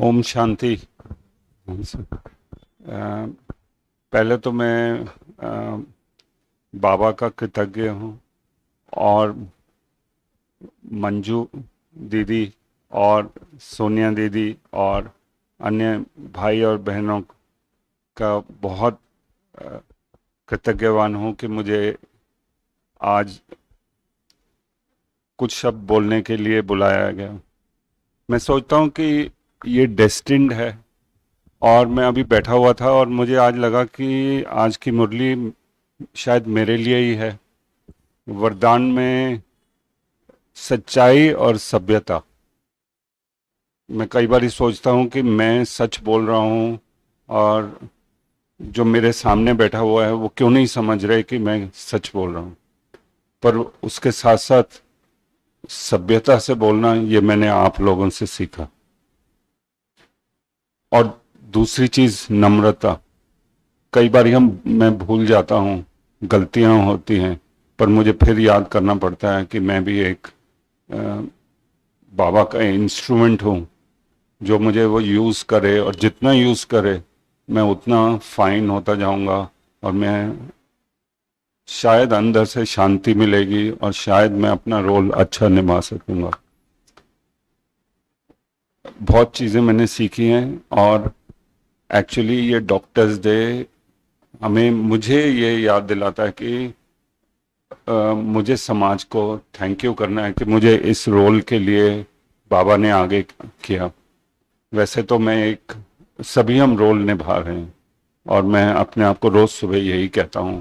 ओम शांति। पहले तो मैं बाबा का कृतज्ञ हूँ, और मंजू दीदी और सोनिया दीदी और अन्य भाई और बहनों का बहुत कृतज्ञवान हूँ कि मुझे आज कुछ शब्द बोलने के लिए बुलाया गया। मैं सोचता हूँ कि ये डेस्टिन्ड है, और मैं अभी बैठा हुआ था और मुझे आज लगा कि आज की मुरली शायद मेरे लिए ही है। वरदान में सच्चाई और सभ्यता। मैं कई बार सोचता हूँ कि मैं सच बोल रहा हूँ, और जो मेरे सामने बैठा हुआ है वो क्यों नहीं समझ रहे कि मैं सच बोल रहा हूँ। पर उसके साथ साथ सभ्यता से बोलना, ये मैंने आप लोगों से सीखा। और दूसरी चीज़ नम्रता। कई बार मैं भूल जाता हूँ, गलतियाँ होती हैं, पर मुझे फिर याद करना पड़ता है कि मैं भी एक बाबा का इंस्ट्रूमेंट हूँ, जो मुझे वो यूज़ करे, और जितना यूज़ करे मैं उतना फाइन होता जाऊंगा, और मैं शायद अंदर से शांति मिलेगी, और शायद मैं अपना रोल अच्छा निभा सकूंगा। बहुत चीज़ें मैंने सीखी हैं, और एक्चुअली ये डॉक्टर्स डे मुझे ये याद दिलाता है कि मुझे समाज को थैंक यू करना है कि मुझे इस रोल के लिए बाबा ने आगे किया। वैसे तो सभी हम रोल निभा रहे हैं, और मैं अपने आप को रोज़ सुबह यही कहता हूँ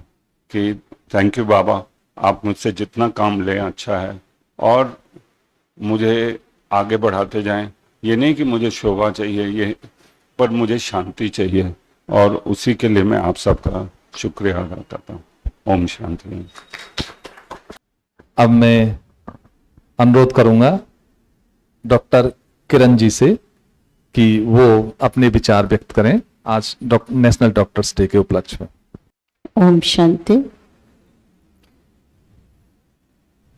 कि थैंक यू बाबा, आप मुझसे जितना काम लें अच्छा है, और मुझे आगे बढ़ाते जाएं। ये नहीं कि मुझे शोभा चाहिए, ये पर मुझे शांति चाहिए, और उसी के लिए मैं आप सबका शुक्रिया अदा करता हूँ। ओम शांति। अब मैं अनुरोध करूंगा डॉक्टर किरण जी से कि वो अपने विचार व्यक्त करें आज नेशनल डॉक्टर्स डे के उपलक्ष्य में। ओम शांति।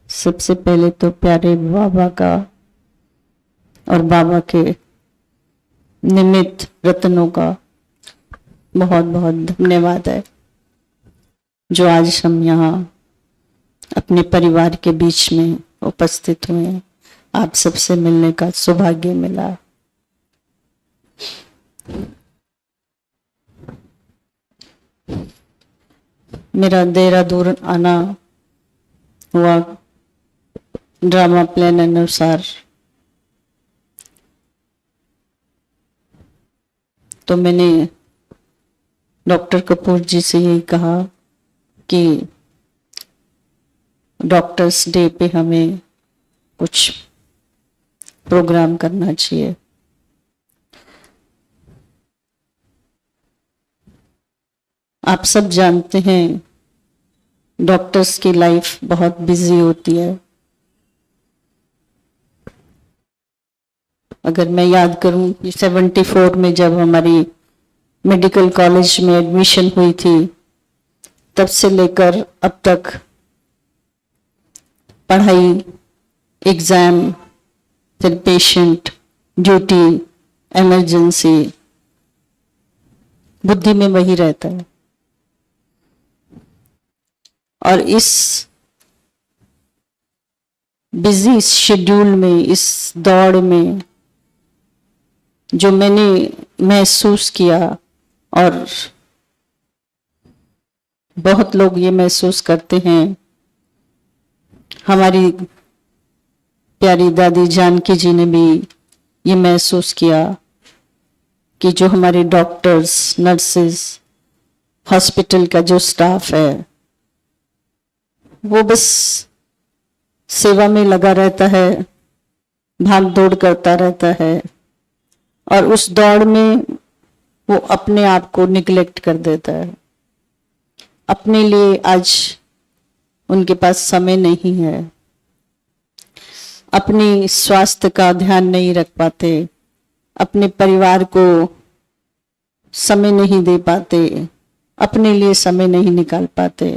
सबसे पहले तो प्यारे बाबा का और बाबा के निमित्त रत्नों का बहुत बहुत धन्यवाद है, जो आज हम यहाँ अपने परिवार के बीच में उपस्थित हुए हैं। आप सबसे मिलने का सौभाग्य मिला। मेरा देहरादून आना हुआ ड्रामा प्लान अनुसार, तो मैंने डॉक्टर कपूर जी से यही कहा कि डॉक्टर्स डे पे हमें कुछ प्रोग्राम करना चाहिए। आप सब जानते हैं डॉक्टर्स की लाइफ बहुत बिजी होती है। अगर मैं याद करूं कि 74 में जब हमारी मेडिकल कॉलेज में एडमिशन हुई थी, तब से लेकर अब तक पढ़ाई, एग्जाम, फिर पेशेंट, ड्यूटी, इमरजेंसी, बुद्धि में वही रहता है। और इस बिजी शेड्यूल में, इस दौड़ में जो मैंने महसूस किया, और बहुत लोग ये महसूस करते हैं, हमारी प्यारी दादी जानकी जी ने भी ये महसूस किया कि जो हमारे डॉक्टर्स, नर्सेस, हॉस्पिटल का जो स्टाफ है, वो बस सेवा में लगा रहता है, भाग दौड़ करता रहता है, और उस दौड़ में वो अपने आप को निग्लेक्ट कर देता है। अपने लिए आज उनके पास समय नहीं है, अपनी स्वास्थ्य का ध्यान नहीं रख पाते, अपने परिवार को समय नहीं दे पाते, अपने लिए समय नहीं निकाल पाते।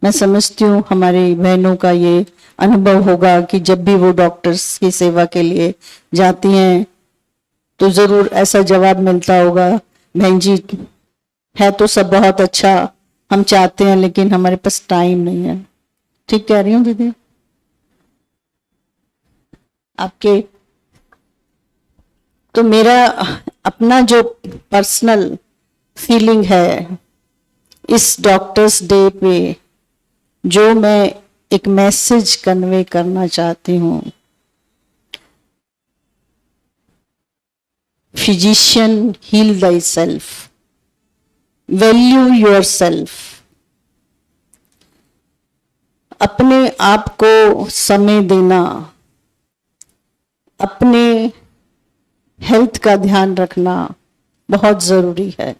मैं समझती हूँ हमारी बहनों का ये अनुभव होगा कि जब भी वो डॉक्टर्स की सेवा के लिए जाती हैं, तो जरूर ऐसा जवाब मिलता होगा, बहन जी है तो सब बहुत अच्छा, हम चाहते हैं लेकिन हमारे पास टाइम नहीं है। ठीक कह रही हूँ दीदी? आपके तो मेरा अपना जो पर्सनल फीलिंग है इस डॉक्टर्स डे पे, जो मैं एक मैसेज कन्वे करना चाहती हूँ, physician heal thy self, value your self. अपने आप को समय देना, अपने हेल्थ का ध्यान रखना बहुत जरूरी है।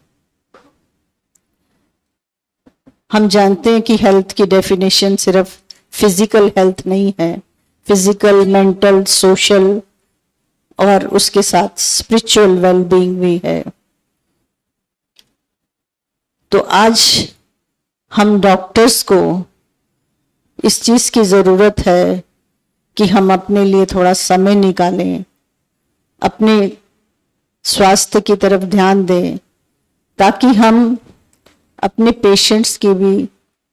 हम जानते हैं कि हेल्थ की डेफिनेशन सिर्फ फिजिकल हेल्थ नहीं है, फिजिकल, मेंटल, सोशल और उसके साथ स्पिरिचुअल वेलबींग भी है। तो आज हम डॉक्टर्स को इस चीज की जरूरत है कि हम अपने लिए थोड़ा समय निकालें, अपने स्वास्थ्य की तरफ ध्यान दें, ताकि हम अपने पेशेंट्स की भी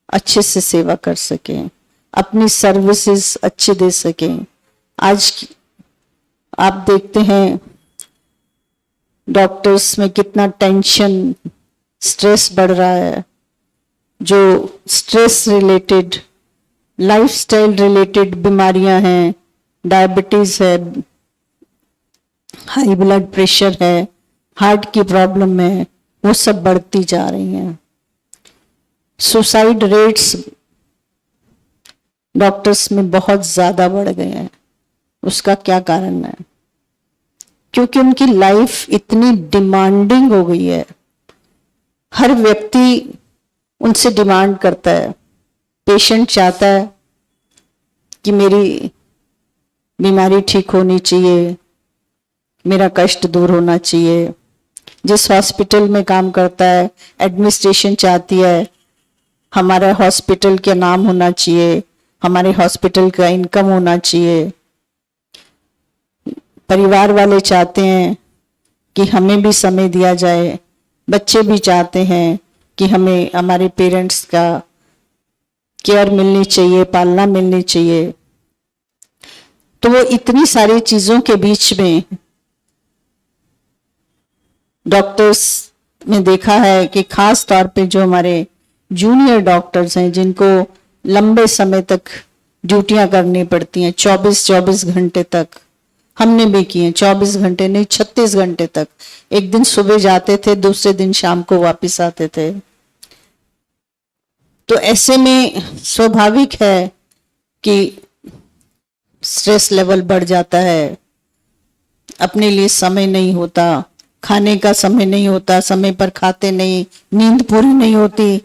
अच्छे से सेवा कर सकें, अपनी सर्विसेज अच्छे दे सकें। आज आप देखते हैं डॉक्टर्स में कितना टेंशन, स्ट्रेस बढ़ रहा है, जो स्ट्रेस रिलेटेड, लाइफस्टाइल रिलेटेड बीमारियां हैं, डायबिटीज है, हाई ब्लड प्रेशर है, हार्ट की प्रॉब्लम है, वो सब बढ़ती जा रही हैं। सुसाइड रेट्स डॉक्टर्स में बहुत ज्यादा बढ़ गए हैं। उसका क्या कारण है? क्योंकि उनकी लाइफ इतनी डिमांडिंग हो गई है। हर व्यक्ति उनसे डिमांड करता है। पेशेंट चाहता है कि मेरी बीमारी ठीक होनी चाहिए, मेरा कष्ट दूर होना चाहिए। जिस हॉस्पिटल में काम करता है, एडमिनिस्ट्रेशन चाहती है हमारा हॉस्पिटल का नाम होना चाहिए, हमारे हॉस्पिटल का इनकम होना चाहिए। परिवार वाले चाहते हैं कि हमें भी समय दिया जाए, बच्चे भी चाहते हैं कि हमें हमारे पेरेंट्स का केयर मिलनी चाहिए, पालना मिलनी चाहिए। तो वो इतनी सारी चीजों के बीच में डॉक्टर्स ने देखा है कि खास तौर पे जो हमारे जूनियर डॉक्टर्स हैं, जिनको लंबे समय तक ड्यूटियां करनी पड़ती हैं, 24-24 घंटे तक, हमने भी किए, 24 घंटे नहीं 36 घंटे तक। एक दिन सुबह जाते थे, दूसरे दिन शाम को वापस आते थे। तो ऐसे में स्वाभाविक है कि स्ट्रेस लेवल बढ़ जाता है, अपने लिए समय नहीं होता, खाने का समय नहीं होता, समय पर खाते नहीं, नींद पूरी नहीं होती।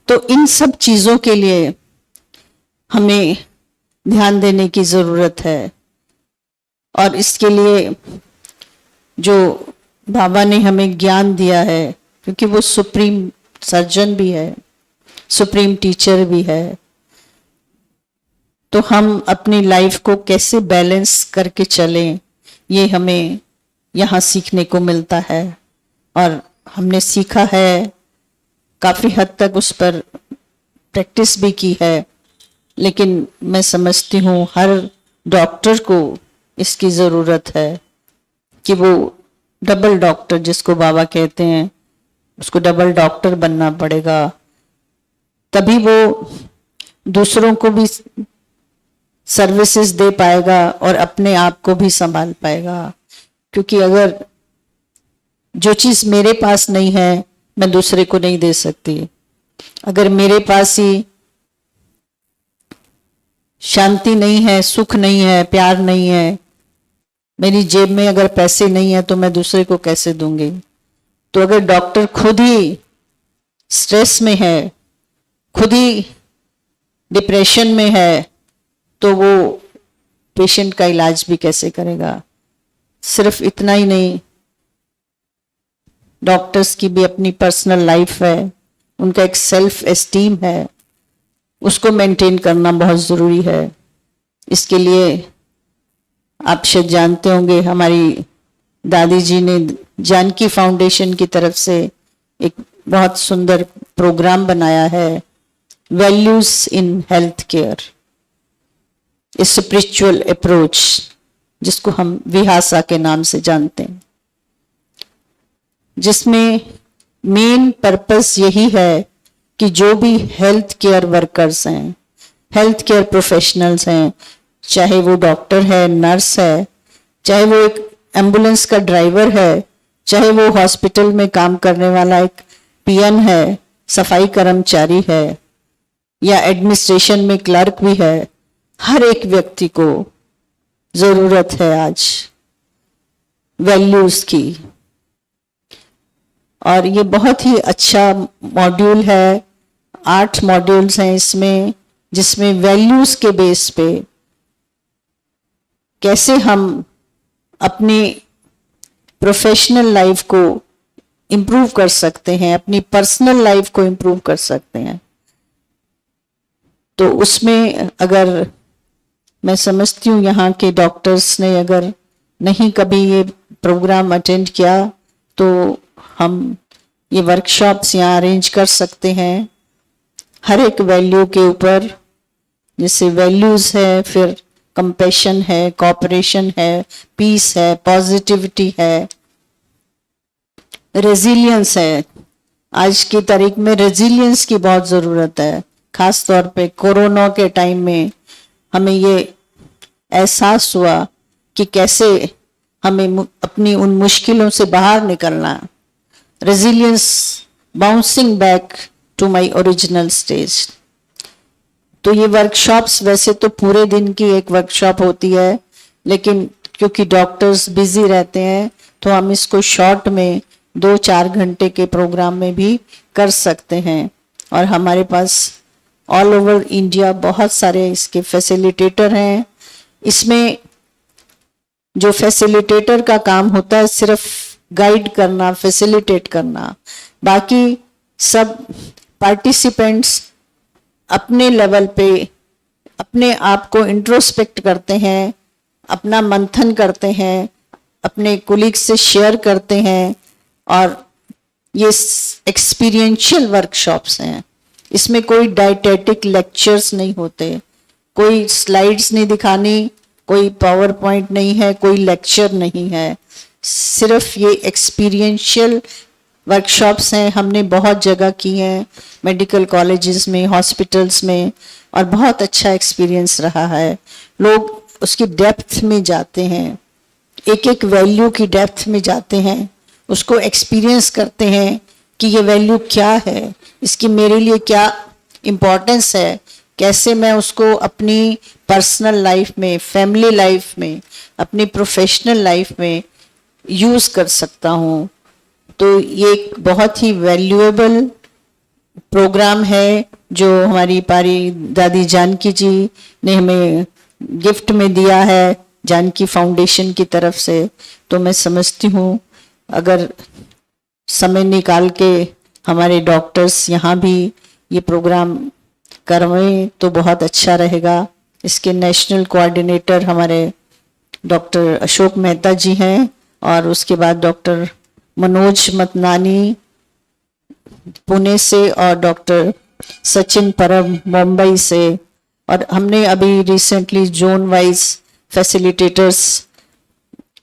तो इन सब चीजों के लिए हमें ध्यान देने की जरूरत है। और इसके लिए जो बाबा ने हमें ज्ञान दिया है, क्योंकि वो सुप्रीम सर्जन भी है, सुप्रीम टीचर भी है, तो हम अपनी लाइफ को कैसे बैलेंस करके चलें, ये हमें यहाँ सीखने को मिलता है। और हमने सीखा है, काफी हद तक उस पर प्रैक्टिस भी की है। लेकिन मैं समझती हूँ हर डॉक्टर को इसकी जरूरत है कि वो डबल डॉक्टर, जिसको बाबा कहते हैं, उसको डबल डॉक्टर बनना पड़ेगा। तभी वो दूसरों को भी सर्विसेज दे पाएगा और अपने आप को भी संभाल पाएगा। क्योंकि अगर जो चीज मेरे पास नहीं है, मैं दूसरे को नहीं दे सकती। अगर मेरे पास ही शांति नहीं है, सुख नहीं है, प्यार नहीं है, मेरी जेब में अगर पैसे नहीं है, तो मैं दूसरे को कैसे दूंगी? तो अगर डॉक्टर खुद ही स्ट्रेस में है, खुद ही डिप्रेशन में है, तो वो पेशेंट का इलाज भी कैसे करेगा? सिर्फ इतना ही नहीं, डॉक्टर्स की भी अपनी पर्सनल लाइफ है, उनका एक सेल्फ एस्टीम है, उसको मेंटेन करना बहुत जरूरी है। इसके लिए आप शायद जानते होंगे, हमारी दादी जी ने जानकी फाउंडेशन की तरफ से एक बहुत सुंदर प्रोग्राम बनाया है, values in health care, spiritual approach, जिसको हम विहासा के नाम से जानते हैं, जिसमें मेन पर्पस यही है कि जो भी हेल्थ केयर वर्कर्स हैं, हेल्थ केयर प्रोफेशनल्स हैं, चाहे वो डॉक्टर है, नर्स है, चाहे वो एक एम्बुलेंस का ड्राइवर है, चाहे वो हॉस्पिटल में काम करने वाला एक पीएन है, सफाई कर्मचारी है, या एडमिनिस्ट्रेशन में क्लर्क भी है, हर एक व्यक्ति को जरूरत है आज वैल्यूज की। और ये बहुत ही अच्छा मॉड्यूल है, 8 मॉड्यूल्स हैं इसमें, जिसमें वैल्यूज के बेस पे कैसे हम अपनी प्रोफेशनल लाइफ को इम्प्रूव कर सकते हैं, अपनी पर्सनल लाइफ को इम्प्रूव कर सकते हैं। तो उसमें अगर मैं समझती हूँ यहाँ के डॉक्टर्स ने अगर नहीं कभी ये प्रोग्राम अटेंड किया तो हम ये वर्कशॉप्स यहाँ अरेंज कर सकते हैं हर एक वैल्यू के ऊपर। जैसे वैल्यूज है, फिर कंपैशन है, कोऑपरेशन है, पीस है, पॉजिटिविटी है, रेजिलियंस है। आज की तारीख में रेजिलियंस की बहुत ज़रूरत है, खास तौर पे कोरोना के टाइम में हमें ये एहसास हुआ कि कैसे हमें अपनी उन मुश्किलों से बाहर निकलना। Resilience, bouncing back to my original stage. तो ये वर्कशॉप्स वैसे तो पूरे दिन की एक वर्कशॉप होती है, लेकिन क्योंकि डॉक्टर्स बिजी रहते हैं तो हम इसको शॉर्ट में 2-4 घंटे के प्रोग्राम में भी कर सकते हैं। और हमारे पास ऑल ओवर इंडिया बहुत सारे इसके फैसिलिटेटर हैं। इसमें जो फैसिलिटेटर का काम होता है सिर्फ गाइड करना, फैसिलिटेट करना, बाकी सब पार्टिसिपेंट्स अपने लेवल पे अपने आप को इंट्रोस्पेक्ट करते हैं, अपना मंथन करते हैं, अपने कोलीग से शेयर करते हैं। और ये एक्सपीरियंशियल वर्कशॉप्स हैं, इसमें कोई डाइटेटिक लेक्चर्स नहीं होते, कोई स्लाइड्स नहीं दिखानी, कोई पावर पॉइंट नहीं है, कोई लेक्चर नहीं है, सिर्फ ये एक्सपीरियंशियल वर्कशॉप्स हैं। हमने बहुत जगह की हैं, मेडिकल कॉलेजेस में, हॉस्पिटल्स में, और बहुत अच्छा एक्सपीरियंस रहा है। लोग उसकी डेप्थ में जाते हैं, एक एक वैल्यू की डेप्थ में जाते हैं, उसको एक्सपीरियंस करते हैं कि ये वैल्यू क्या है, इसकी मेरे लिए क्या इम्पोर्टेंस है, कैसे मैं उसको अपनी पर्सनल लाइफ में, फैमिली लाइफ में, अपनी प्रोफेशनल लाइफ में यूज़ कर सकता हूँ। तो ये एक बहुत ही वैल्यूएबल प्रोग्राम है जो हमारी पारी दादी जानकी जी ने हमें गिफ्ट में दिया है जानकी फाउंडेशन की तरफ से। तो मैं समझती हूँ अगर समय निकाल के हमारे डॉक्टर्स यहाँ भी ये प्रोग्राम करवाएं तो बहुत अच्छा रहेगा। इसके नेशनल कोऑर्डिनेटर हमारे डॉक्टर अशोक मेहता जी हैं, और उसके बाद डॉक्टर मनोज मतनानी पुणे से, और डॉक्टर सचिन परब मुंबई से। और हमने अभी recently zone wise facilitators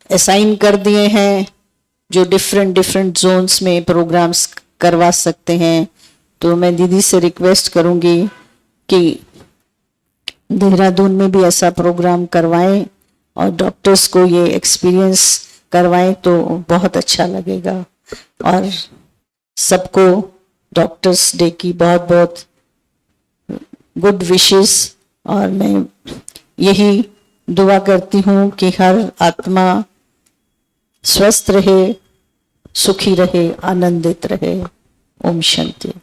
assign कर दिए हैं जो डिफरेंट जोन्स में प्रोग्राम्स करवा सकते हैं। तो मैं दीदी से रिक्वेस्ट करूंगी कि देहरादून में भी ऐसा प्रोग्राम करवाएं और डॉक्टर्स को ये एक्सपीरियंस करवाएं तो बहुत अच्छा लगेगा। और सबको डॉक्टर्स डे की बहुत बहुत गुड विशेस। और मैं यही दुआ करती हूँ कि हर आत्मा स्वस्थ रहे, सुखी रहे, आनंदित रहे। Om Shanti.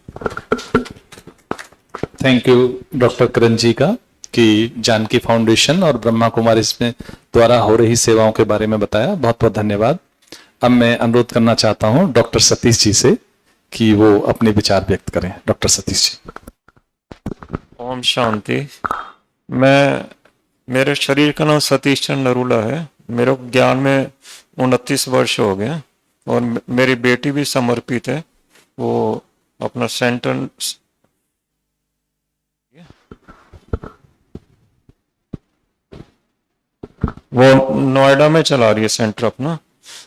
Thank you doctor Kiran ji का कि जानकी फाउंडेशन और ब्रह्मा कुमारी इसमें द्वारा हो रही सेवाओं के बारे में बताया। बहुत बहुत धन्यवाद। अब मैं अनुरोध करना चाहता हूं डॉक्टर सतीश जी से कि वो अपने विचार व्यक्त करें। डॉक्टर सतीश जी। ओम शांति। मेरे शरीर का नाम सतीश चंद्र नरूला है। मेरे को ज्ञान में 29 वर्ष हो गए और मेरी बेटी भी समर्पित है। वो अपना सेंटर वो नोएडा में चला रही है सेंटर अपना।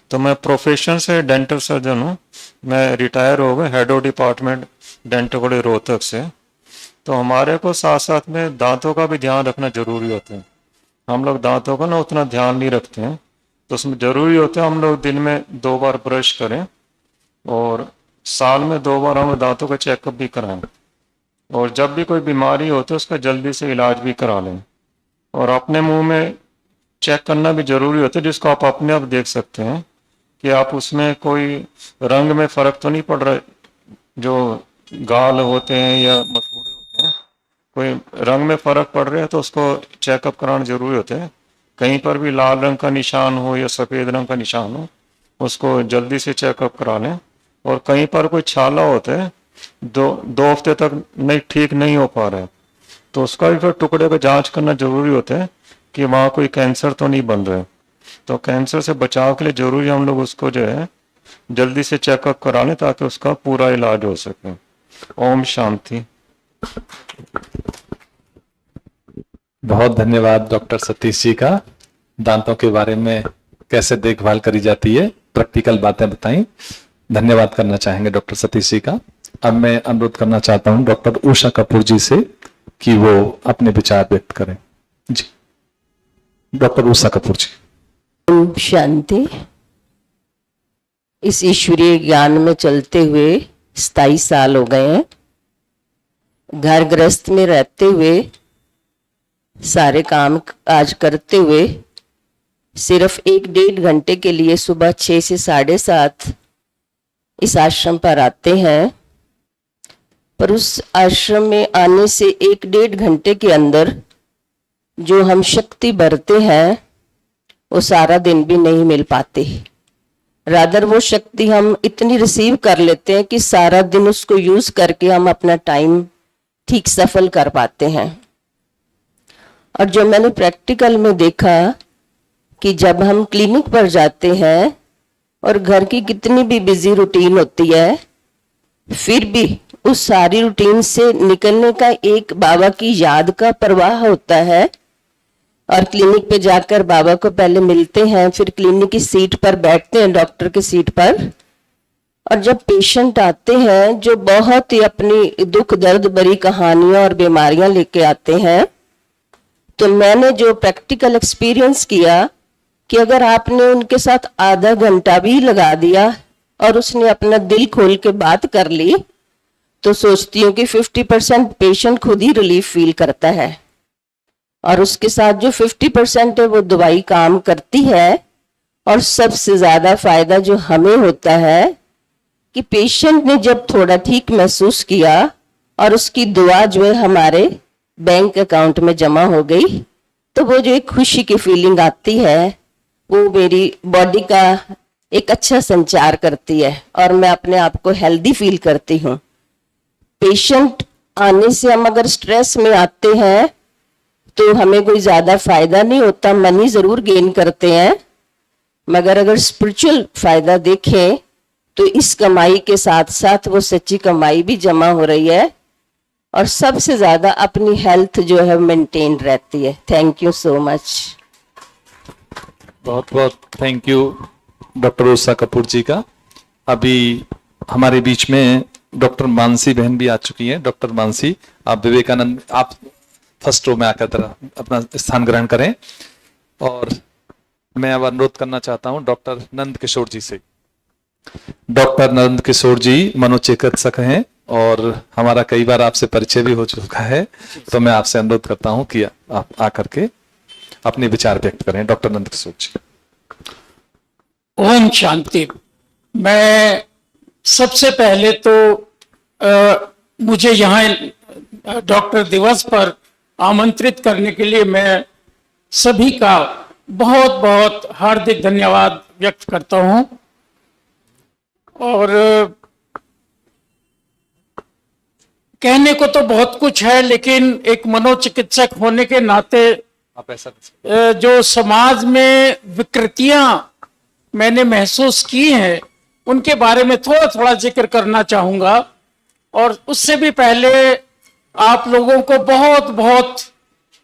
तो मैं प्रोफेशन से डेंटल सर्जन हूँ। मैं रिटायर हो गए head of department dental college Rohtak से। तो हमारे को साथ साथ में दांतों का भी ध्यान रखना जरूरी होता है। हम लोग दांतों का ना उतना ध्यान नहीं रखते हैं, तो उसमें जरूरी होता है हम लोग दिन में 2 बार ब्रश करें और साल में 2 बार हम दांतों का चेकअप भी कराएं, और जब भी कोई बीमारी हो तो उसका जल्दी से इलाज भी करा लें। और अपने मुंह में चेक करना भी जरूरी होता है, जिसको आप अपने आप देख सकते हैं कि आप उसमें कोई रंग में फर्क तो नहीं पड़ रहा। जो गाल होते हैं या मसूड़े होते हैं, कोई रंग में फर्क पड़ रहा है तो उसको चेकअप कराना जरूरी होता है। कहीं पर भी लाल रंग का निशान हो या सफ़ेद रंग का निशान हो, उसको जल्दी से चेकअप करा लें। और कहीं पर कोई छाला होता है, 2 हफ्ते तक नहीं ठीक नहीं हो पा रहा है, तो उसका भी फिर टुकड़े पर जांच करना जरूरी होता है कि वहाँ कोई कैंसर तो नहीं बन रहा है। तो कैंसर से बचाव के लिए जरूरी हम लोग उसको जो है जल्दी से चेकअप करा लें ताकि उसका पूरा इलाज हो सके। ओम शांति। बहुत धन्यवाद डॉक्टर सतीश जी का। दांतों के बारे में कैसे देखभाल करी जाती है, प्रैक्टिकल बातें बताई। धन्यवाद करना चाहेंगे डॉक्टर सतीश जी का। अब मैं अनुरोध करना चाहता हूं डॉक्टर उषा कपूर जी से कि वो अपने विचार व्यक्त करें। जी, डॉक्टर उषा कपूर जी। ओम शांति। इस ईश्वरीय ज्ञान में चलते हुए 27 साल हो गए हैं। घर गृहस्थ में रहते हुए, सारे काम काज करते हुए, सिर्फ 1-1.5 घंटे के लिए सुबह 6 से 7:30 इस आश्रम पर आते हैं। पर उस आश्रम में आने से 1-1.5 घंटे के अंदर जो हम शक्ति बरते हैं वो सारा दिन भी नहीं मिल पाती। रादर वो शक्ति हम इतनी रिसीव कर लेते हैं कि सारा दिन उसको यूज करके हम अपना टाइम ठीक सफल कर पाते हैं। और जो मैंने प्रैक्टिकल में देखा कि जब हम क्लिनिक पर जाते हैं और घर की कितनी भी बिजी रूटीन होती है, फिर भी उस सारी रूटीन से निकलने का एक बाबा की याद का प्रवाह होता है। और क्लिनिक पे जाकर बाबा को पहले मिलते हैं, फिर क्लिनिक की सीट पर बैठते हैं, डॉक्टर की सीट पर। और जब पेशेंट आते हैं जो बहुत ही अपनी दुख दर्द भरी कहानियां और बीमारियां लेके आते हैं, तो मैंने जो प्रैक्टिकल एक्सपीरियंस किया कि अगर आपने उनके साथ आधा घंटा भी लगा दिया और उसने अपना दिल खोल के बात कर ली, तो सोचती हूँ कि 50% पेशेंट खुद ही रिलीफ फील करता है। और उसके साथ जो 50% है वो दवाई काम करती है। और सबसे ज्यादा फायदा जो हमें होता है कि पेशेंट ने जब थोड़ा ठीक महसूस किया और उसकी दुआ जो है हमारे बैंक अकाउंट में जमा हो गई, तो वो जो एक खुशी की फीलिंग आती है वो मेरी बॉडी का एक अच्छा संचार करती है और मैं अपने आप को हेल्दी फील करती हूँ। पेशेंट आने से हम अगर स्ट्रेस में आते हैं तो हमें कोई ज्यादा फायदा नहीं होता, मनी जरूर गेन करते हैं, मगर अगर स्पिरिचुअल फायदा देखें तो इस कमाई के साथ साथ वो सच्ची कमाई भी जमा हो रही है और सबसे ज्यादा अपनी हेल्थ जो है मेंटेन रहती है। Thank you so much. बहुत बहुत thank you doctor Usha Kapoor जी का। अभी हमारे बीच में डॉक्टर मानसी बहन भी आ चुकी हैं। डॉक्टर मानसी, आप विवेकानंद, आप फर्स्ट रो में आकर अपना स्थान ग्रहण करें। और मैं अब अनुरोध करना चाहता हूं डॉक्टर नंद किशोर जी से। डॉक्टर नंद किशोर जी मनोचिकित्सक हैं और हमारा कई बार आपसे परिचय भी हो चुका है, तो मैं आपसे अनुरोध करता हूं कि आप आकर के अपने विचार व्यक्त करें। डॉक्टर नंद किशोर जी। ओम शांति। मैं सबसे पहले तो मुझे यहाँ डॉक्टर दिवस पर आमंत्रित करने के लिए मैं सभी का बहुत बहुत हार्दिक धन्यवाद व्यक्त करता हूँ। और कहने को तो बहुत कुछ है, लेकिन एक मनोचिकित्सक होने के नाते आप ऐसा जो समाज में विकृतियां मैंने महसूस की हैं उनके बारे में थोड़ा थोड़ा जिक्र करना चाहूंगा। और उससे भी पहले आप लोगों को बहुत बहुत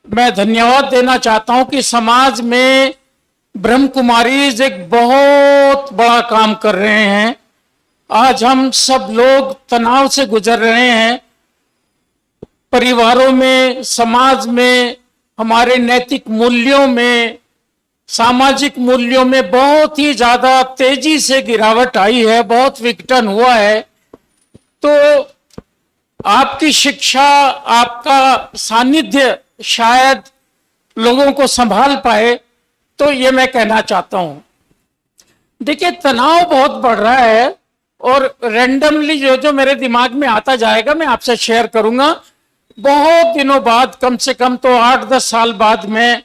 मैं धन्यवाद देना चाहता हूं कि समाज में ब्रह्म कुमारीज एक बहुत बड़ा काम कर रहे हैं। आज हम सब लोग तनाव से गुजर रहे हैं, परिवारों में, समाज में, हमारे नैतिक मूल्यों में, सामाजिक मूल्यों में बहुत ही ज्यादा तेजी से गिरावट आई है, बहुत विघटन हुआ है। तो आपकी शिक्षा, आपका सानिध्य शायद लोगों को संभाल पाए, तो ये मैं कहना चाहता हूं। देखिए, तनाव बहुत बढ़ रहा है और रैंडमली जो जो मेरे दिमाग में आता जाएगा मैं आपसे शेयर करूंगा। बहुत दिनों बाद, कम से कम तो 8-10 साल बाद, मैं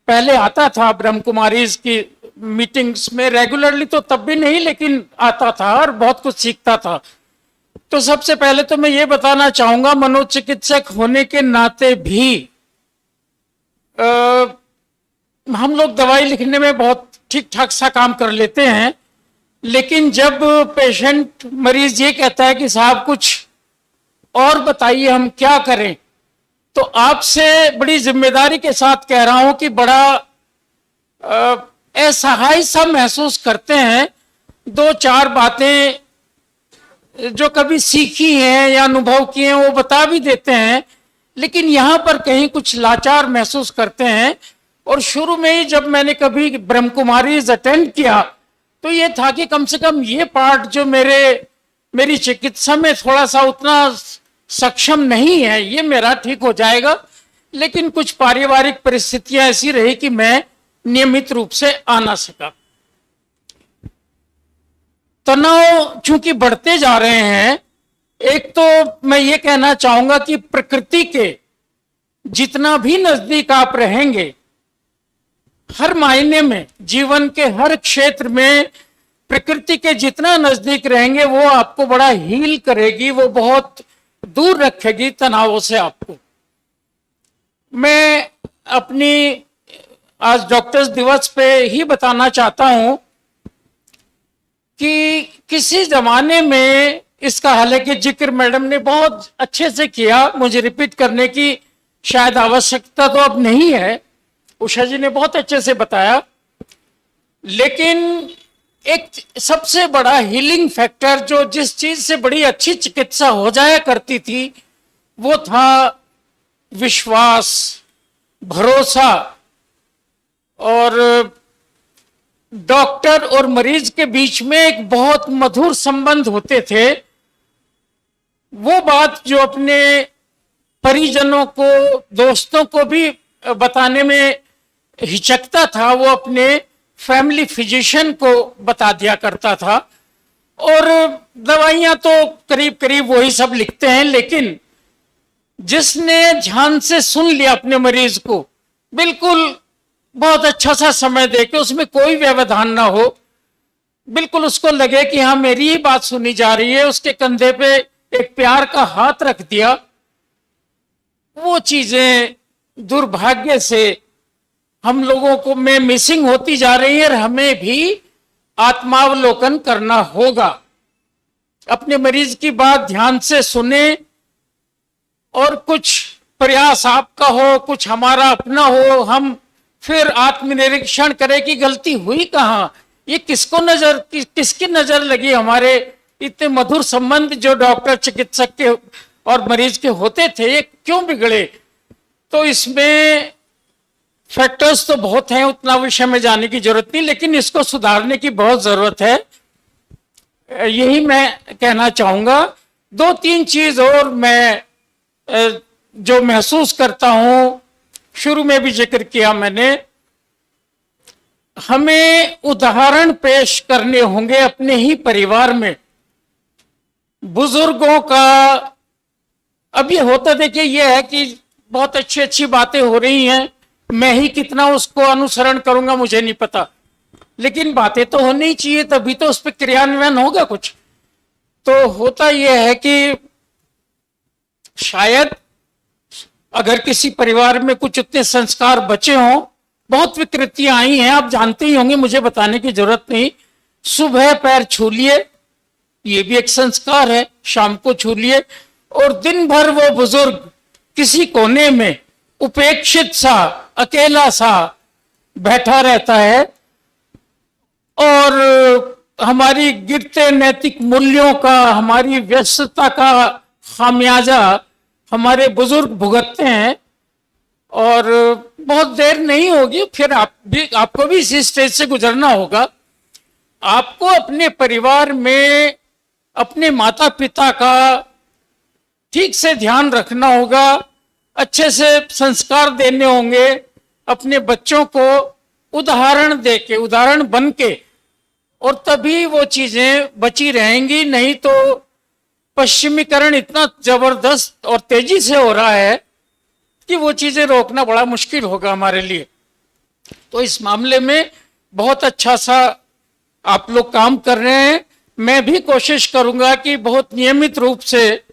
पहले आता था ब्रह्म कुमारीज की मीटिंग्स में रेगुलरली, तो तब भी नहीं, लेकिन आता था और बहुत कुछ सीखता था। तो सबसे पहले तो मैं ये बताना चाहूंगा, मनोचिकित्सक होने के नाते भी हम लोग दवाई लिखने में बहुत ठीक ठाक सा काम कर लेते हैं, लेकिन जब पेशेंट, मरीज ये कहता है कि साहब कुछ और बताइए, हम क्या करें, तो आपसे बड़ी जिम्मेदारी के साथ कह रहा हूं कि बड़ा असहाय सा महसूस करते हैं। 2-4 बातें जो कभी सीखी हैं या अनुभव की हैं वो बता भी देते हैं, लेकिन यहां पर कहीं कुछ लाचार महसूस करते हैं। और शुरू में ही जब मैंने कभी ब्रह्म कुमारीज अटेंड किया तो ये था कि कम से कम ये पार्ट जो मेरी चिकित्सा में थोड़ा सा उतना सक्षम नहीं है, ये मेरा ठीक हो जाएगा। लेकिन कुछ पारिवारिक परिस्थितियां ऐसी रही कि मैं नियमित रूप से आ ना सका। तनाव चूंकि बढ़ते जा रहे हैं, एक तो मैं ये कहना चाहूंगा कि प्रकृति के जितना भी नजदीक आप रहेंगे, हर मायने में, जीवन के हर क्षेत्र में प्रकृति के जितना नजदीक रहेंगे वो आपको बड़ा हील करेगी, वो बहुत दूर रखेगी तनावों से आपको। मैं अपनी आज डॉक्टर्स दिवस पे ही बताना चाहता हूं कि किसी जमाने में इसका, हालांकि जिक्र मैडम ने बहुत अच्छे से किया, मुझे रिपीट करने की शायद आवश्यकता तो अब नहीं है, उषा जी ने बहुत अच्छे से बताया। लेकिन एक सबसे बड़ा हीलिंग फैक्टर जो जिस चीज से बड़ी अच्छी चिकित्सा हो जाया करती थी वो था विश्वास, भरोसा। और डॉक्टर और मरीज के बीच में एक बहुत मधुर संबंध होते थे। वो बात जो अपने परिजनों को, दोस्तों को भी बताने में हिचकता था, वो अपने फैमिली फिजिशियन को बता दिया करता था। और दवाइयां तो करीब करीब वही सब लिखते हैं, लेकिन जिसने ध्यान से सुन लिया अपने मरीज को, बिल्कुल बहुत अच्छा सा समय देके, उसमें कोई व्यवधान ना हो, बिल्कुल उसको लगे कि हाँ मेरी ही बात सुनी जा रही है, उसके कंधे पे एक प्यार का हाथ रख दिया, वो चीजें दुर्भाग्य से हम लोगों को में मिसिंग होती जा रही है। और हमें भी आत्मावलोकन करना होगा, अपने मरीज की बात ध्यान से सुने और कुछ प्रयास आपका हो, कुछ हमारा अपना हो, हम फिर आत्मनिरीक्षण करें कि गलती हुई कहाँ, ये किसकी नजर लगी, हमारे इतने मधुर संबंध जो डॉक्टर, चिकित्सक के और मरीज के होते थे, ये क्यों बिगड़े। तो इसमें फैक्टर्स तो बहुत हैं, उतना विषय में जाने की जरूरत नहीं, लेकिन इसको सुधारने की बहुत जरूरत है, यही मैं कहना चाहूंगा। 2-3 चीज और मैं जो महसूस करता हूं, शुरू में भी जिक्र किया मैंने, हमें उदाहरण पेश करने होंगे अपने ही परिवार में बुजुर्गों का। अब ये होता देखिए ये है कि बहुत अच्छी अच्छी बातें हो रही हैं, मैं ही कितना उसको अनुसरण करूंगा मुझे नहीं पता, लेकिन बातें तो होनी चाहिए, तभी तो उस पर क्रियान्वयन होगा कुछ। तो होता यह है कि शायद अगर किसी परिवार में कुछ उतने संस्कार बचे हों बहुत विकृतियां आई हैं, आप जानते ही होंगे, मुझे बताने की जरूरत नहीं। सुबह पैर छू लिए, ये भी एक संस्कार है, शाम को छू लिए, और दिन भर वो बुजुर्ग किसी कोने में उपेक्षित सा, अकेला सा बैठा रहता है, और हमारी गिरते नैतिक मूल्यों का, हमारी व्यस्तता का खामियाजा हमारे बुजुर्ग भुगतते हैं। और बहुत देर नहीं होगी, फिर आपको भी इसी स्टेज से गुजरना होगा। आपको अपने परिवार में अपने माता पिता का ठीक से ध्यान रखना होगा, अच्छे से संस्कार देने होंगे, अपने बच्चों को उदाहरण देके, उदाहरण बन के, और तभी वो चीजें बची रहेंगी। नहीं तो पश्चिमीकरण इतना जबरदस्त और तेजी से हो रहा है कि वो चीजें रोकना बड़ा मुश्किल होगा हमारे लिए। तो इस मामले में बहुत अच्छा सा आप लोग काम कर रहे हैं। मैं भी कोशिश करूंगा कि बहुत नियमित रूप से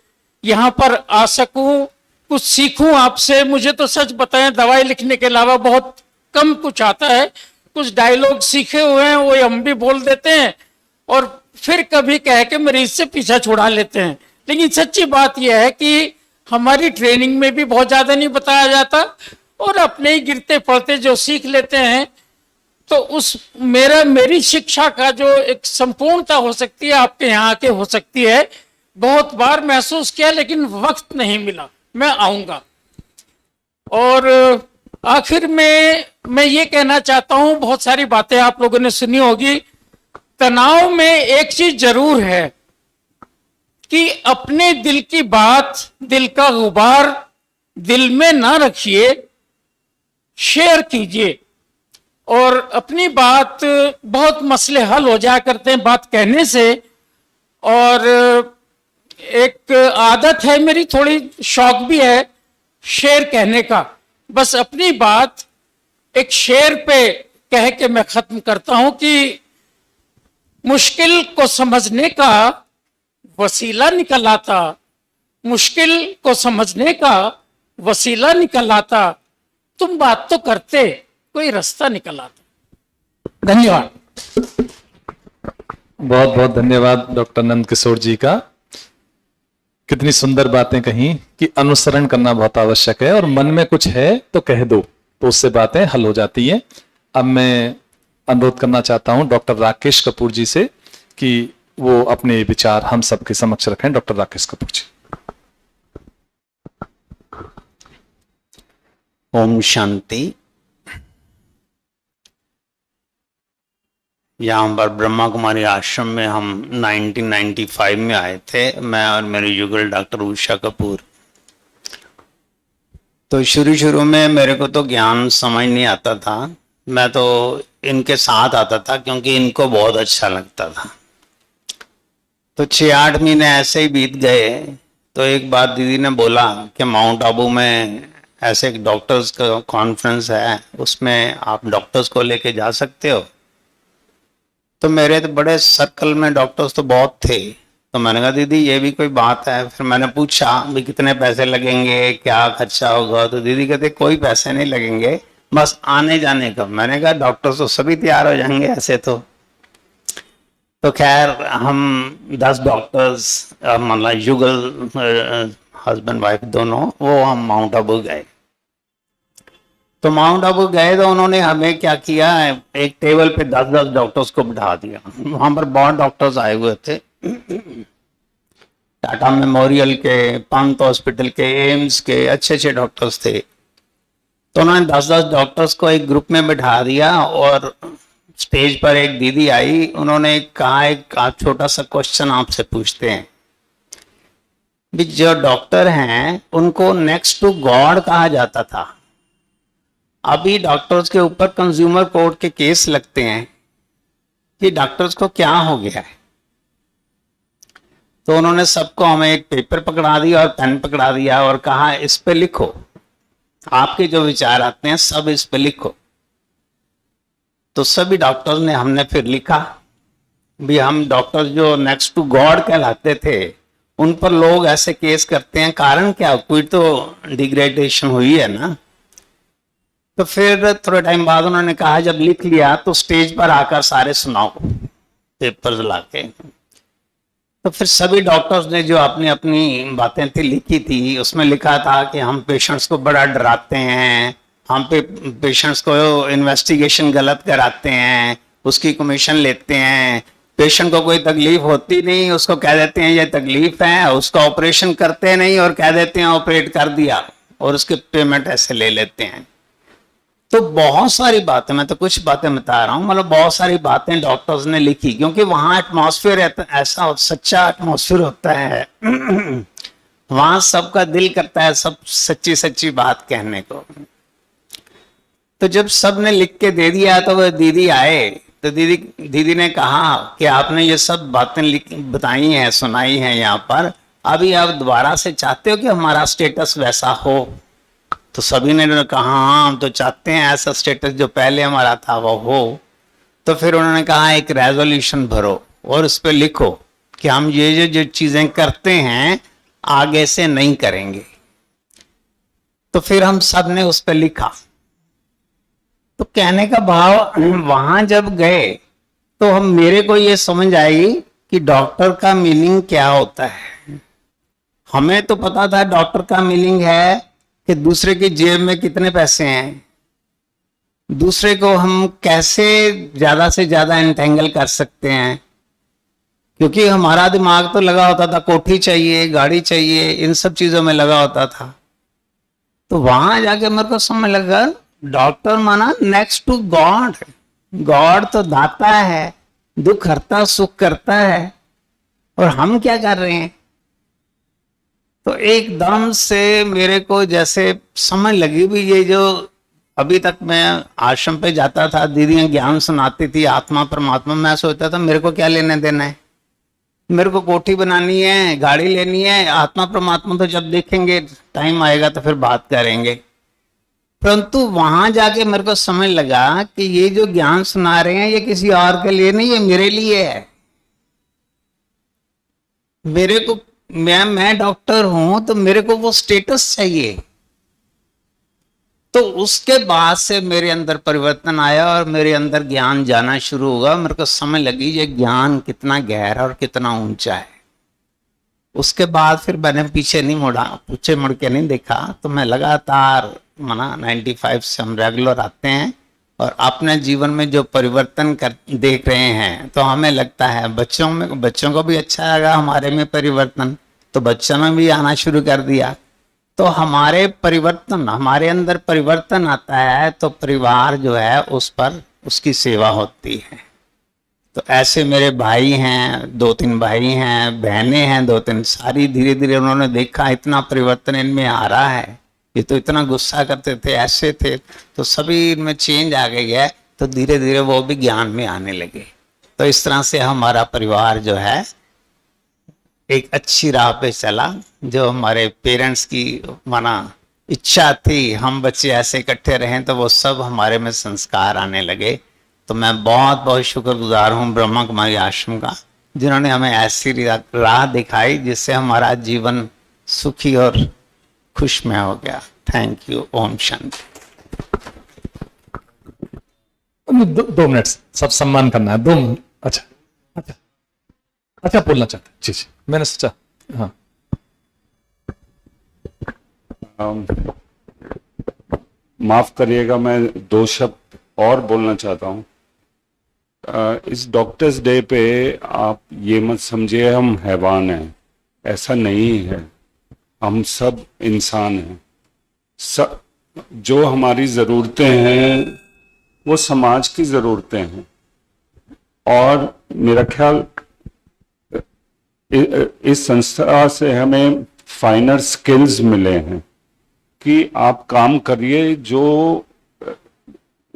यहाँ पर आ सकूं, कुछ सीखूं आपसे। मुझे तो सच बताएं, दवाई लिखने के अलावा बहुत कम कुछ आता है। कुछ डायलॉग सीखे हुए हैं, वो हम भी बोल देते हैं, और फिर कभी कह के मरीज से पीछा छुड़ा लेते हैं। लेकिन सच्ची बात यह है कि हमारी ट्रेनिंग में भी बहुत ज्यादा नहीं बताया जाता, और अपने ही गिरते पड़ते जो सीख लेते हैं, तो उस मेरी शिक्षा का जो एक संपूर्णता हो सकती है, आपके यहाँ आके हो सकती है। बहुत बार महसूस किया, लेकिन वक्त नहीं मिला। मैं आऊंगा। और आखिर में मैं ये कहना चाहता हूं, बहुत सारी बातें आप लोगों ने सुनी होगी। तनाव में एक चीज जरूर है कि अपने दिल की बात, दिल का गुबार दिल में ना रखिए, शेयर कीजिए। और अपनी बात, बहुत मसले हल हो जाया करते हैं बात कहने से। और एक आदत है मेरी, थोड़ी शौक भी है शेर कहने का। बस अपनी बात एक शेर पे कह के मैं खत्म करता हूं कि मुश्किल को समझने का वसीला निकल आता, मुश्किल को समझने का वसीला निकल आता, तुम बात तो करते, कोई रास्ता निकल आता। धन्यवाद। बहुत बहुत धन्यवाद डॉक्टर नंद किशोर जी का। कितनी सुंदर बातें कही कि अनुसरण करना बहुत आवश्यक है, और मन में कुछ है तो कह दो, तो उससे बातें हल हो जाती हैं। अब मैं अनुरोध करना चाहता हूं डॉक्टर राकेश कपूर जी से कि वो अपने विचार हम सबके समक्ष रखें। डॉक्टर राकेश कपूर जी। ओम शांति। यहाँ पर ब्रह्मा कुमारी आश्रम में हम 1995 में आए थे, मैं और मेरे युगल डॉक्टर उषा कपूर। तो शुरू में मेरे को तो ज्ञान समझ नहीं आता था, मैं तो इनके साथ आता था क्योंकि इनको बहुत अच्छा लगता था। तो 6-8 महीने ऐसे ही बीत गए। तो एक बार दीदी ने बोला कि माउंट आबू में ऐसे एक डॉक्टर्स का कॉन्फ्रेंस है, उसमें आप डॉक्टर्स को लेके जा सकते हो। तो मेरे तो बड़े सर्कल में डॉक्टर्स तो बहुत थे, तो मैंने कहा दीदी ये भी कोई बात है। फिर मैंने पूछा भी कितने पैसे लगेंगे, क्या खर्चा होगा। तो दीदी कहते कोई पैसे नहीं लगेंगे, बस आने जाने का। मैंने कहा डॉक्टर्स तो सभी तैयार हो जाएंगे ऐसे तो खैर हम 10 डॉक्टर्स, मतलब युगल हस्बैंड वाइफ दोनों, वो हम माउंट आबू गए। तो माउंट आबू गए तो उन्होंने हमें क्या किया, एक टेबल पे 10-10 डॉक्टर्स को बिठा दिया। वहां पर बहुत डॉक्टर्स आए हुए थे, टाटा मेमोरियल के, पंत हॉस्पिटल के, एम्स के, अच्छे डॉक्टर्स थे। तो उन्होंने 10-10 डॉक्टर्स को एक ग्रुप में बिठा दिया, और स्टेज पर एक दीदी आई, उन्होंने कहा एक छोटा सा क्वेश्चन आपसे पूछते हैं भी जो डॉक्टर हैं उनको नेक्स्ट टू गॉड कहा जाता था। अभी डॉक्टर्स के ऊपर कंज्यूमर कोर्ट के केस लगते हैं कि डॉक्टर्स को क्या हो गया है। तो उन्होंने सबको हमें एक पेपर पकड़ा दिया और पेन पकड़ा दिया और कहा इस पे लिखो, आपके जो विचार आते हैं सब इस पे लिखो। तो सभी डॉक्टर्स ने, हमने फिर लिखा भी हम डॉक्टर्स जो नेक्स्ट टू गॉड कहलाते थे उन पर लोग ऐसे केस करते हैं, कारण क्या, कोई तो डिग्रेडेशन हुई है ना। तो फिर थोड़े टाइम बाद उन्होंने कहा जब लिख लिया तो स्टेज पर आकर सारे सुनाओ पेपर लाके। तो फिर सभी डॉक्टर्स ने जो अपनी अपनी बातें थी लिखी थी, उसमें लिखा था कि हम पेशेंट्स को बड़ा डराते हैं, हम पे पेशेंट्स को इन्वेस्टिगेशन गलत कराते हैं, उसकी कमीशन लेते हैं, पेशेंट को कोई तकलीफ होती नहीं उसको कह देते हैं ये तकलीफ है, उसका ऑपरेशन करते नहीं और कह देते हैं ऑपरेट कर दिया और उसके पेमेंट ऐसे ले लेते हैं। तो बहुत सारी बातें, मैं तो कुछ बातें बता रहा हूँ, मतलब बहुत सारी बातें डॉक्टर्स ने लिखी, क्योंकि वहां एटमॉस्फेयर ऐसा सच्चा एटमॉस्फेयर होता है वहां सबका दिल करता है सब सच्ची सच्ची बात कहने को। तो जब सब ने लिख के दे दिया तो वो दीदी आए, तो दीदी ने कहा कि आपने ये सब बातें बताई हैं, सुनाई हैं यहाँ पर, अभी आप दोबारा से चाहते हो कि हमारा स्टेटस वैसा हो? तो सभी ने कहा हाँ हम तो चाहते हैं ऐसा स्टेटस जो पहले हमारा था वो हो। तो फिर उन्होंने कहा एक रेजोल्यूशन भरो और उस पर लिखो कि हम ये जो चीजें करते हैं आगे से नहीं करेंगे। तो फिर हम सब ने उस पर लिखा। तो कहने का भाव वहां जब गए तो हम मेरे को ये समझ आई कि डॉक्टर का मीनिंग क्या होता है। हमें तो पता था डॉक्टर का मीनिंग है कि दूसरे की जेब में कितने पैसे हैं, दूसरे को हम कैसे ज्यादा से ज्यादा एंटेंगल कर सकते हैं, क्योंकि हमारा दिमाग तो लगा होता था कोठी चाहिए, गाड़ी चाहिए, इन सब चीजों में लगा होता था। तो वहां जाके मेरे को समझ लगा डॉक्टर माना नेक्स्ट टू गॉड। गॉड तो दाता है, दुख हरता सुख करता है, और हम क्या कर रहे हैं? तो एकदम से मेरे को जैसे समझ लगी भी ये जो अभी तक मैं आश्रम पे जाता था, दीदियां ज्ञान सुनाती थी आत्मा परमात्मा, मैं सोचता था मेरे को क्या लेने देना है, मेरे को कोठी बनानी है, गाड़ी लेनी है, आत्मा परमात्मा तो जब देखेंगे टाइम आएगा तो फिर बात करेंगे। परंतु वहां जाके मेरे को समझ लगा कि ये जो ज्ञान सुना रहे हैं ये किसी और के लिए नहीं, ये मेरे लिए है। मेरे को मैं डॉक्टर हूं तो मेरे को वो स्टेटस चाहिए। तो उसके बाद से मेरे अंदर परिवर्तन आया और मेरे अंदर ज्ञान जाना शुरू हुआ। मेरे को समझ लगी ये ज्ञान कितना गहरा और कितना ऊंचा है। उसके बाद फिर मैंने पीछे मुड़ के नहीं देखा। तो मैं लगातार 95 से हम रेगुलर आते हैं और अपने जीवन में जो परिवर्तन देख रहे हैं, तो हमें लगता है बच्चों को भी अच्छा लगा हमारे में परिवर्तन, तो बच्चों ने भी आना शुरू कर दिया। तो हमारे अंदर परिवर्तन आता है तो परिवार जो है उस पर उसकी सेवा होती है। तो ऐसे मेरे भाई हैं, 2-3 भाई हैं, बहनें हैं 2-3, सारी धीरे धीरे उन्होंने देखा इतना परिवर्तन इनमें आ रहा है, ये तो इतना गुस्सा करते थे, ऐसे थे, तो सभी इनमें चेंज आ गई है। तो धीरे धीरे वो भी ज्ञान में आने लगे। तो इस तरह से हमारा परिवार जो है एक अच्छी राह पे चला। जो हमारे पेरेंट्स की इच्छा थी हम बच्चे ऐसे इकट्ठे रहें, तो वो सब हमारे में संस्कार आने लगे। तो मैं बहुत बहुत शुक्रगुजार हूँ ब्रह्मा कुमारी आश्रम का, जिन्होंने हमें ऐसी राह दिखाई जिससे हमारा जीवन सुखी और खुशमय हो गया। Thank you. Om Shanti. 2 minute सब सम्मान करना है। 2 अच्छा अच्छा अच्छा बोलना चाहते हैं? जी जी, मैंने सोचा हाँ। माफ करिएगा, मैं 2 शब्द और बोलना चाहता हूँ। इस डॉक्टर्स डे पे आप ये मत समझिए हम हैवान हैं, ऐसा नहीं है। हम सब इंसान हैं। जो हमारी ज़रूरतें हैं वो समाज की ज़रूरतें हैं। और मेरा ख्याल इस संस्था से हमें फाइनर स्किल्स मिले हैं कि आप काम करिए। जो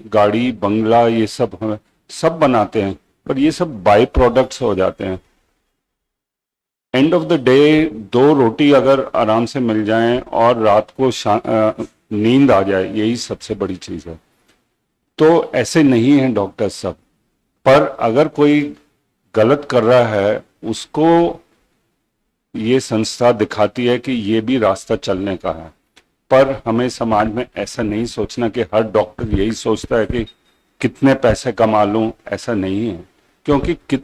गाड़ी बंगला ये सब हम सब बनाते हैं, पर ये सब बाय प्रोडक्ट्स हो जाते हैं। एंड ऑफ द डे 2 रोटी अगर आराम से मिल जाएं और रात को नींद आ जाए, यही सबसे बड़ी चीज़ है। तो ऐसे नहीं हैं डॉक्टर सब, पर अगर कोई गलत कर रहा है उसको ये संस्था दिखाती है कि ये भी रास्ता चलने का है। पर हमें समाज में ऐसा नहीं सोचना कि हर डॉक्टर यही सोचता है कि कितने पैसे कमा लूं, ऐसा नहीं है। क्योंकि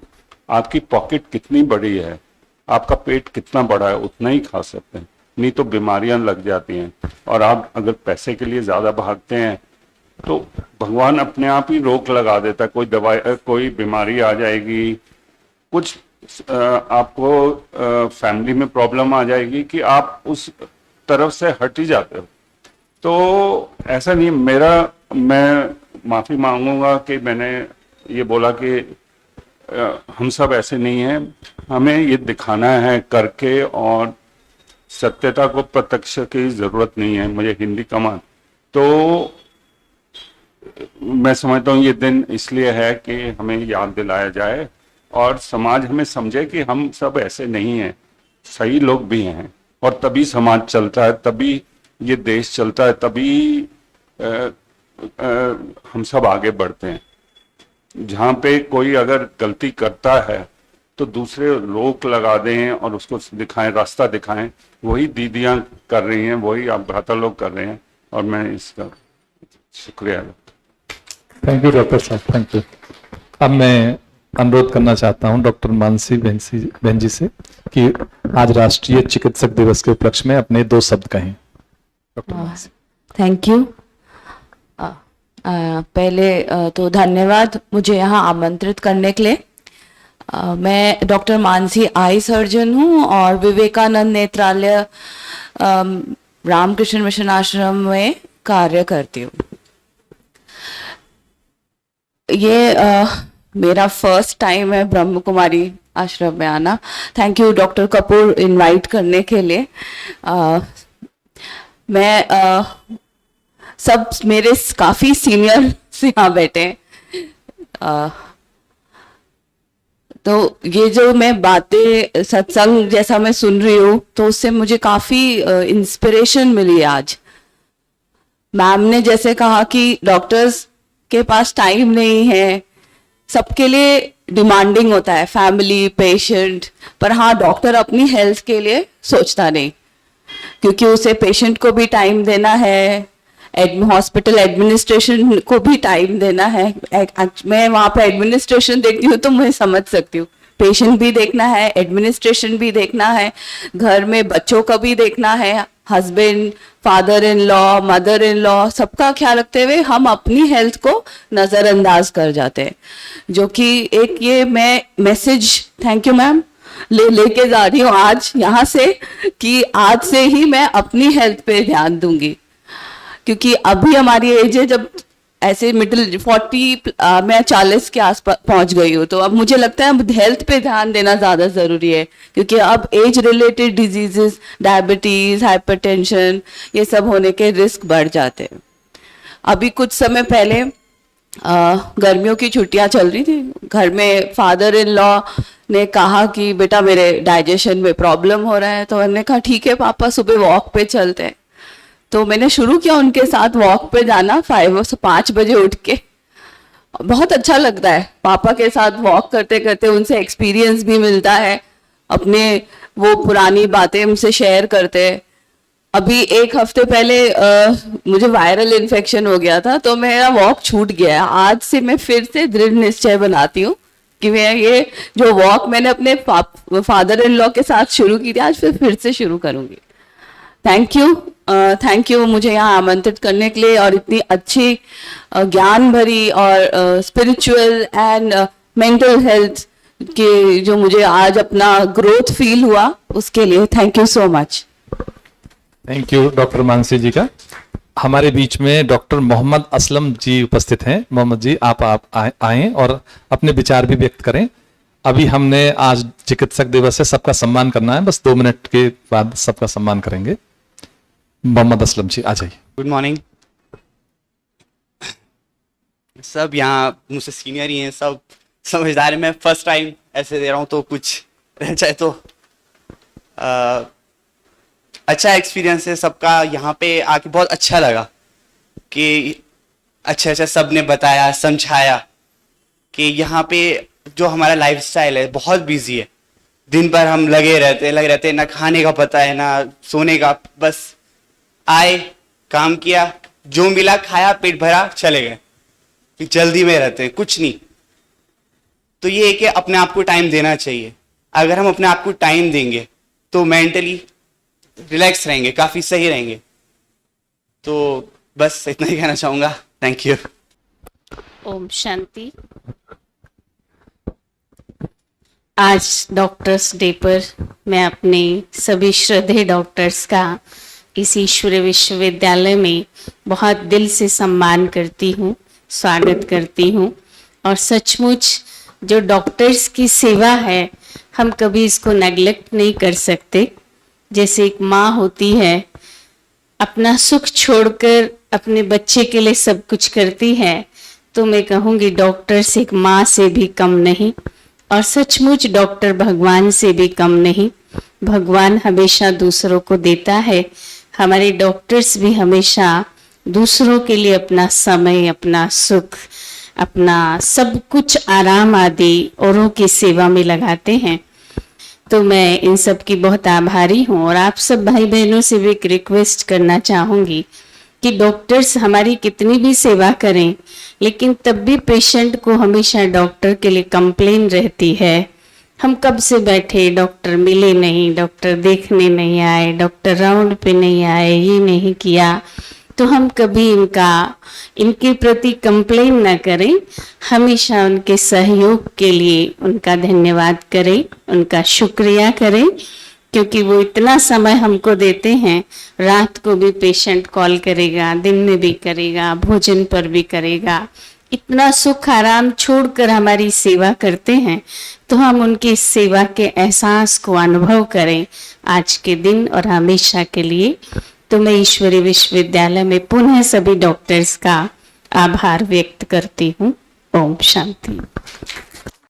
आपकी पॉकेट कितनी बड़ी है, आपका पेट कितना बड़ा है, उतना ही खा सकते हैं, नहीं तो बीमारियां लग जाती हैं। और आप अगर पैसे के लिए ज्यादा भागते हैं तो भगवान अपने आप ही रोक लगा देता है। कोई दवाई, कोई बीमारी आ जाएगी, कुछ आपको फैमिली में प्रॉब्लम आ जाएगी कि आप उस तरफ से हट ही जाते हो। तो ऐसा नहीं, मैं माफी मांगूंगा कि मैंने ये बोला कि हम सब ऐसे नहीं हैं। हमें ये दिखाना है करके, और सत्यता को प्रत्यक्ष की जरूरत नहीं है। मुझे हिंदी कमान, तो मैं समझता हूँ ये दिन इसलिए है कि हमें याद दिलाया जाए और समाज हमें समझे कि हम सब ऐसे नहीं हैं, सही लोग भी हैं। और तभी समाज चलता है, तभी ये देश चलता है, तभी हम सब आगे बढ़ते हैं। जहाँ पे कोई अगर गलती करता है तो दूसरे रोक लगा दें और उसको दिखाएं, रास्ता दिखाएं। वही दीदियां कर रही हैं, वही आप भ्राता लोग कर रहे हैं, और मैं इसका शुक्रिया। थैंक यू डॉक्टर साहब, थैंक यू। अब मैं अनुरोध करना चाहता हूं डॉक्टर मानसी बहन जी से कि आज राष्ट्रीय चिकित्सक दिवस के उपलक्ष्य में अपने 2 शब्द कहें। डॉक्टर मानसी। Thank you. पहले तो धन्यवाद मुझे यहाँ आमंत्रित करने के लिए। मैं डॉक्टर मानसी आई सर्जन हूँ और विवेकानंद नेत्रालय रामकृष्ण मिशन आश्रम में कार्य करती हूँ। ये मेरा फर्स्ट टाइम है ब्रह्म कुमारी आश्रम में आना। Thank you doctor Kapoor invite करने के लिए। मैं सब मेरे काफी सीनियर से यहाँ बैठे हैं। तो ये जो मैं बातें सत्संग जैसा मैं सुन रही हूँ तो उससे मुझे काफी इंस्पिरेशन मिली आज। मैम ने जैसे कहा कि डॉक्टर्स के पास टाइम नहीं है, सबके लिए डिमांडिंग होता है, फैमिली, पेशेंट, पर हाँ डॉक्टर अपनी हेल्थ के लिए सोचता नहीं, क्योंकि उसे पेशेंट को भी टाइम देना है, हॉस्पिटल एडमिनिस्ट्रेशन को भी टाइम देना है। मैं वहाँ पे एडमिनिस्ट्रेशन देखती हूँ तो मैं समझ सकती हूँ, पेशेंट भी देखना है, एडमिनिस्ट्रेशन भी देखना है, घर में बच्चों का भी देखना है, husband, father in law, mother in law, सबका ख्याल रखते हुए हम अपनी हेल्थ को नजरअंदाज कर जाते हैं। जो कि एक ये मैं मैसेज, थैंक यू मैम, लेके जा रही हूँ आज यहाँ से कि आज से ही मैं अपनी हेल्थ पे ध्यान दूंगी, क्योंकि अभी हमारी एज है जब ऐसे मिडिल 40, मैं 40 के आसपास पहुंच गई हूँ, तो अब मुझे लगता है अब हेल्थ पे ध्यान देना ज्यादा जरूरी है, क्योंकि अब age related diseases, diabetes, hypertension, ये सब होने के रिस्क बढ़ जाते हैं। अभी कुछ समय पहले गर्मियों की छुट्टियां चल रही थी, घर में फादर इन लॉ ने कहा कि बेटा मेरे डाइजेशन में प्रॉब्लम हो रहा है, तो हमने कहा ठीक है पापा सुबह वॉक पे चलते हैं। तो मैंने शुरू किया उनके साथ वॉक पे जाना 5 बजे उठ के। बहुत अच्छा लगता है पापा के साथ वॉक करते करते, उनसे एक्सपीरियंस भी मिलता है, अपने वो पुरानी बातें हमसे शेयर करते हैं। अभी 1 हफ्ते पहले मुझे वायरल इन्फेक्शन हो गया था तो मेरा वॉक छूट गया। आज से मैं फिर से दृढ़ निश्चय बनाती हूँ कि मैं ये जो वॉक मैंने अपने फादर इन लॉ के साथ शुरू की थी आज फिर से शुरू करूंगी। थैंक यू मुझे यहाँ आमंत्रित करने के लिए और इतनी अच्छी ज्ञान भरी और स्पिरिचुअल एंड मेंटल हेल्थ के जो मुझे आज अपना ग्रोथ फील हुआ उसके लिए thank you so much. Thank you doctor Mansi ji का। हमारे बीच में डॉक्टर मोहम्मद असलम जी उपस्थित हैं। मोहम्मद जी आप आए और अपने विचार भी व्यक्त करें। अभी हमने आज चिकित्सक दिवस है, सबका सम्मान करना है, बस 2 मिनट के बाद सबका सम्मान करेंगे। मोहम्मद असलम जी आ जाइए। Good morning. सब यहाँ मुझसे सीनियर ही हैं, सब समझदार हैं। मैं फर्स्ट टाइम ऐसे दे रहा हूँ तो कुछ रह जाए तो अच्छा एक्सपीरियंस है सबका। यहाँ पे आके बहुत अच्छा लगा कि अच्छा सब ने बताया, समझाया कि यहाँ पे जो हमारा लाइफस्टाइल है बहुत बिजी है। दिन भर हम लगे रहते हैं, ना खाने का पता है ना सोने का, बस आए, काम किया, जो मिला खाया, पेट भरा, चले गए। फिर जल्दी में रहते हैं, कुछ नहीं। तो ये है कि अपने आप को टाइम देना चाहिए। अगर हम अपने आप को टाइम देंगे तो मेंटली रिलैक्स रहेंगे, काफी सही रहेंगे। तो बस इतना ही कहना चाहूंगा। Thank you. ओम शांति। आज डॉक्टर्स डे पर मैं अपने सभी श्रद्धेय डॉक्टर्स का इस ईश्वरीय विश्वविद्यालय में बहुत दिल से सम्मान करती हूँ, स्वागत करती हूँ। और सचमुच जो डॉक्टर्स की सेवा है, हम कभी इसको नेग्लेक्ट नहीं कर सकते। जैसे एक माँ होती है, अपना सुख छोड़कर अपने बच्चे के लिए सब कुछ करती है, तो मैं कहूँगी डॉक्टर्स एक माँ से भी कम नहीं, और सचमुच डॉक्टर भगवान से भी कम नहीं। भगवान हमेशा दूसरों को देता है, हमारे डॉक्टर्स भी हमेशा दूसरों के लिए अपना समय, अपना सुख, अपना सब कुछ आराम आदि औरों की सेवा में लगाते हैं। तो मैं इन सब की बहुत आभारी हूँ। और आप सब भाई बहनों से भी एक रिक्वेस्ट करना चाहूँगी कि डॉक्टर्स हमारी कितनी भी सेवा करें, लेकिन तब भी पेशेंट को हमेशा डॉक्टर के लिए कंप्लेन रहती है। हम कब से बैठे, डॉक्टर मिले नहीं, डॉक्टर देखने नहीं आए, डॉक्टर राउंड पे नहीं आए, ये नहीं किया। तो हम कभी इनके प्रति कंप्लेन ना करें, हमेशा उनके सहयोग के लिए उनका धन्यवाद करें, उनका शुक्रिया करें, क्योंकि वो इतना समय हमको देते हैं। रात को भी पेशेंट कॉल करेगा, दिन में भी करेगा, भोजन पर भी करेगा, इतना सुख आराम छोड़कर हमारी सेवा करते हैं। तो हम उनकी सेवा के एहसास को अनुभव करें आज के दिन और हमेशा के लिए। तो मैं ईश्वरीय विश्वविद्यालय में पुनः सभी डॉक्टर्स का आभार व्यक्त करती हूँ। ओम शांति।